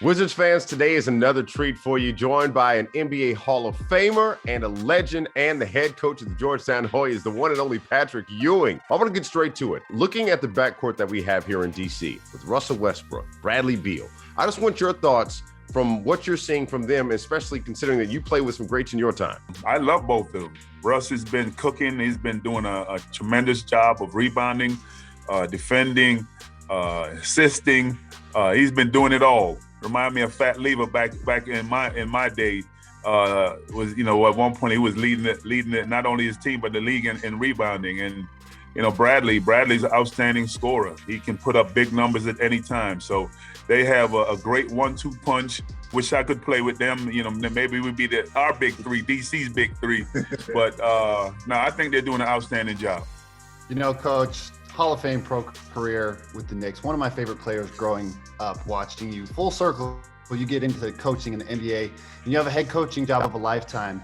Wizards fans, today is another treat for you, joined by an NBA Hall of Famer and a legend and the head coach of the Georgetown Hoyas, the one and only Patrick Ewing. I want to get straight to it. Looking at the backcourt that we have here in DC with Russell Westbrook, Bradley Beal, I just want your thoughts from what you're seeing from them, especially considering that you play with some greats in your time. I love both of them. Russ has been cooking. He's been doing a tremendous job of rebounding, defending, assisting. He's been doing it all. Remind me of Fat Lever back in my day. Was at one point he was leading it, not only his team but the league in rebounding. And Bradley's an outstanding scorer. He can put up big numbers at any time. So they have a great 1-2 punch. Wish I could play with them. Maybe we'd be our big three, DC's big three. But no, I think they're doing an outstanding job. Coach, Hall of Fame pro career with the Knicks. One of my favorite players growing up, watching you full circle. You get into coaching in the NBA, and you have a head coaching job of a lifetime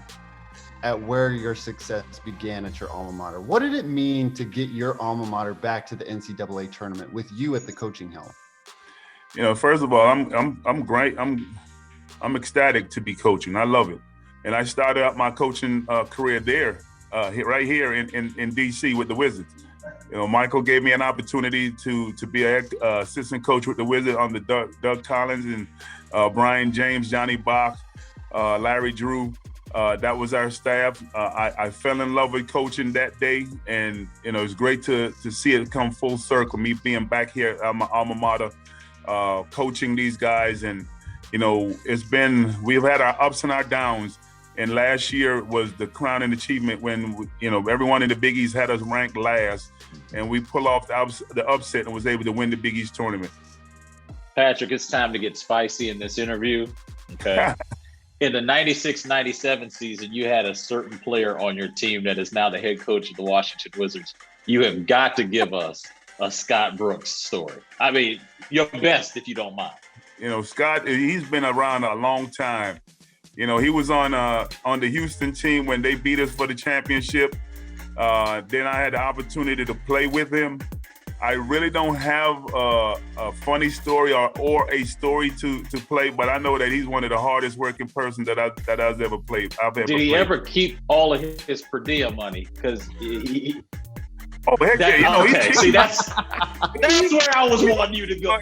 at where your success began at your alma mater. What did it mean to get your alma mater back to the NCAA tournament with you at the coaching helm? First of all, I'm great. I'm ecstatic to be coaching. I love it, and I started out my coaching career there, right here in DC with the Wizards. Michael gave me an opportunity to be an assistant coach with the Wizards under Doug Collins and Brian James, Johnny Bach, Larry Drew. That was our staff. I fell in love with coaching that day, and it's great to see it come full circle. Me being back here at my alma mater, coaching these guys, and we've had our ups and our downs. And last year was the crowning achievement when everyone in the Big East had us ranked last, and we pull off the upset and was able to win the Big East tournament. Patrick, it's time to get spicy in this interview. Okay. In the 96-97 season, you had a certain player on your team that is now the head coach of the Washington Wizards. You have got to give us a Scott Brooks story. I mean, your best, if you don't mind. Scott, he's been around a long time. He was on the Houston team when they beat us for the championship. Then I had the opportunity to play with him. I really don't have a funny story or a story to play, but I know that he's one of the hardest working persons that I've ever played. Did he ever keep all of his per diem money? Because oh, heck yeah! Okay, see, that's where I was wanting you to go.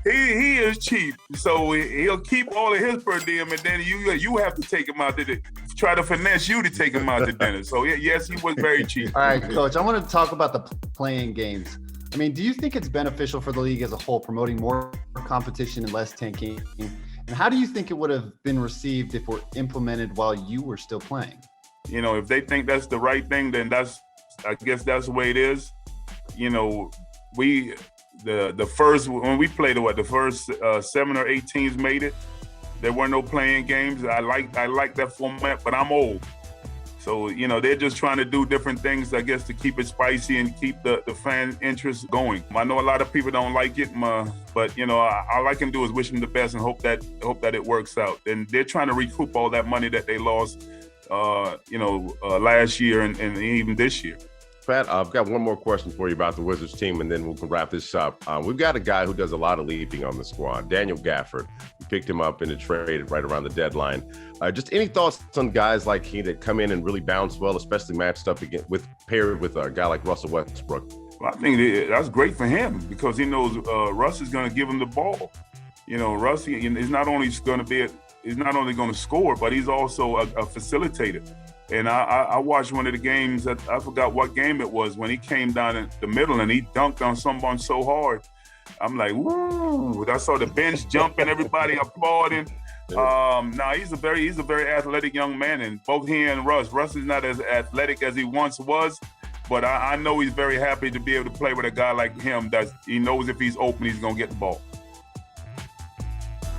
He is cheap, so he'll keep all of his per diem, and then you have to take him out to try to finesse you to take him out to dinner. So yes, he was very cheap. All right, Coach, I want to talk about the playing games. I mean, do you think it's beneficial for the league as a whole, promoting more competition and less tanking? And how do you think it would have been received if were implemented while you were still playing? If they think that's the right thing, then I guess that's the way it is. The first, when we played the first 7 or 8 teams made it. There were no playing games. I like that format, but I'm old. So, they're just trying to do different things, I guess, to keep it spicy and keep the fan interest going. I know a lot of people don't like it, but, all I can do is wish them the best and hope that it works out. And they're trying to recoup all that money that they lost, last year and even this year. Pat, I've got one more question for you about the Wizards team, and then we can wrap this up. We've got a guy who does a lot of leaping on the squad, Daniel Gafford. We picked him up in a trade right around the deadline. Just any thoughts on guys like he that come in and really bounce well, especially matched up paired with a guy like Russell Westbrook? Well, I think that's great for him because he knows Russ is going to give him the ball. Russ is not only going to score, but he's also a facilitator. And I watched one of the games, I forgot what game it was, when he came down in the middle and he dunked on someone so hard. I'm like, woo! I saw the bench jumping, everybody applauding. Now he's a very athletic young man, and both he and Russ is not as athletic as he once was, but I know he's very happy to be able to play with a guy like him he knows if he's open, he's going to get the ball.